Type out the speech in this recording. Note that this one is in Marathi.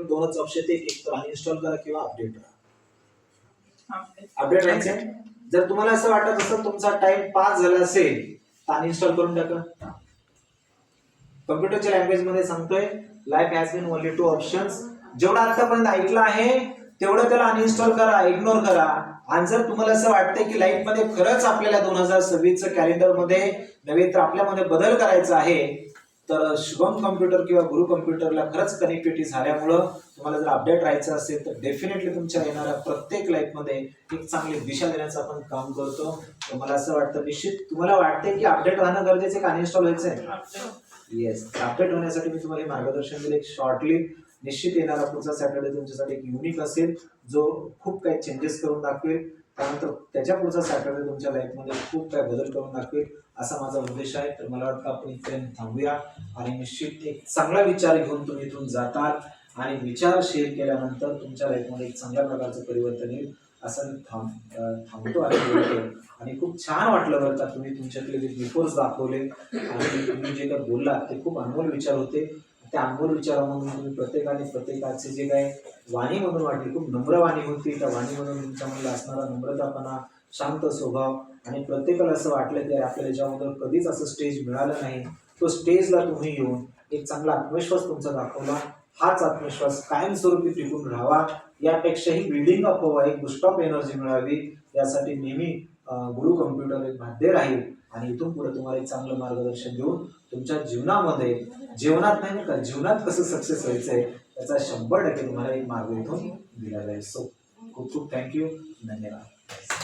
आपल्याकडे दोनच ऑप्शन आहेत, एक तर अनइन्स्टॉल करा किंवा अपडेट करा. अपडेट राहायचं. जर तुम्हाला असं वाटत असेल तुमचा टाइम पास झाला असेल तर अनइन्स्टॉल करून टाका. कम्प्युटरच्या लँग्वेज मध्ये सांगतोय life has been only two options. जेवढा आतापर्यंत ऐकलं आहे तेवढं त्याला अनइन्स्टॉल करा, इग्नोर करा. आणि जर तुम्हाला असं वाटतंय की लाईफ मध्ये खरंच आपल्याला 2026 कॅलेंडर मध्ये नव्हे तर आपल्यामध्ये बदल करायचा आहे, तर शुभम कम्प्युटर किंवा गुरु कम्प्युटरला खरंच कनेक्टिव्हिटी झाल्यामुळं तुम्हाला जर अपडेट राहायचं असेल तर डेफिनेटली तुमच्या येणाऱ्या प्रत्येक लाईफ मध्ये एक चांगली दिशा देण्याचं आपण काम करतो. तर मला असं वाटतं निश्चित तुम्हाला वाटतंय की अपडेट राहणं गरजेचं आहे का अनइन्स्टॉल व्हायचंय? येस. अपडेट होण्यासाठी मी तुम्हाला मार्गदर्शन दिले शॉर्टली. निश्चित येणारा पुढचा सॅटर्डे तुमच्यासाठी एक युनिक असेल जो खूप काही चेंजेस करून दाखवेल. त्यानंतर त्याच्या पुढचा सॅटर्डे तुमच्या लाईफमध्ये खूप काही बदल करून दाखवेल असा माझा उद्देश आहे. तर मला वाटतं आपण इथे थांबूया आणि निश्चित एक चांगला विचार घेऊन तुम्ही इथून जाताल आणि विचार शेअर केल्यानंतर तुमच्या लाईफमध्ये एक चांगल्या प्रकारचं परिवर्तन येईल असं मी थांबतो आणि बोलतो. आणि खूप छान वाटलं बरं का तुम्ही तुमच्यातले जे बिफोर्स दाखवले आणि तुम्ही जे काही बोललात ते खूप अनमोल विचार होते. त्या अनमोल विचारामधून तुम्ही प्रत्येकाचे जे काही वाणी म्हणून वाटली खूप नम्र वाणी होती. त्या वाणीमधून तुमच्यामध्ये असणारा नम्रतापणा, शांत स्वभाव आणि प्रत्येकाला असं वाटलं की आपल्याला याच्यामध्ये कधीच असं स्टेज मिळालं नाही. तो स्टेजला तुम्ही येऊन एक चांगला आत्मविश्वास तुमचा दाखवला. हाच आत्मविश्वास कायमस्वरूपी टिकून राहावा, यापेक्षाही बिल्डिंग अप व्हावा, एक बुस्ट ऑफ एनर्जी मिळावी यासाठी नेहमी गुरु कम्प्युटर एक बाध्य राहील. आणि इथून पुढे तुम्हाला एक चांगलं मार्गदर्शन देऊन तुमच्या जीवनामध्ये जीवनात नाही का जीवनात कसं सक्सेस व्हायचंय त्याचा 100% तुम्हाला एक मार्ग इथून दिला जाईल. सो खूप खूप थँक्यू. धन्यवाद.